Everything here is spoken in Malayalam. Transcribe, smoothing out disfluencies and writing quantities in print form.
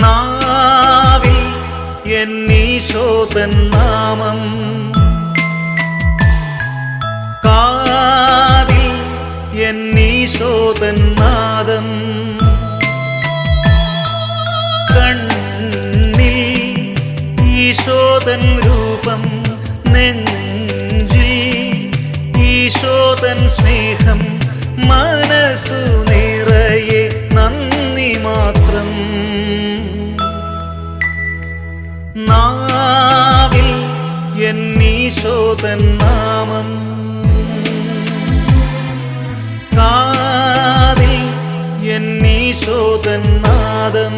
നാവിൽ എന്നീശോതൻ നാമം, കാതിൽ എന്നീശോതൻ നാദം, കണ്ണിൽ ഈശോതൻ രൂപം, നെഞ്ചിൽ ഈശോതൻ സ്നേഹം, മനസ്സു നിറയെ നന്ദി മാത്രം. നാവിൽ എന്നീശോതൻ നാമം, കാതിൽ എന്നീശോതൻ നാദം.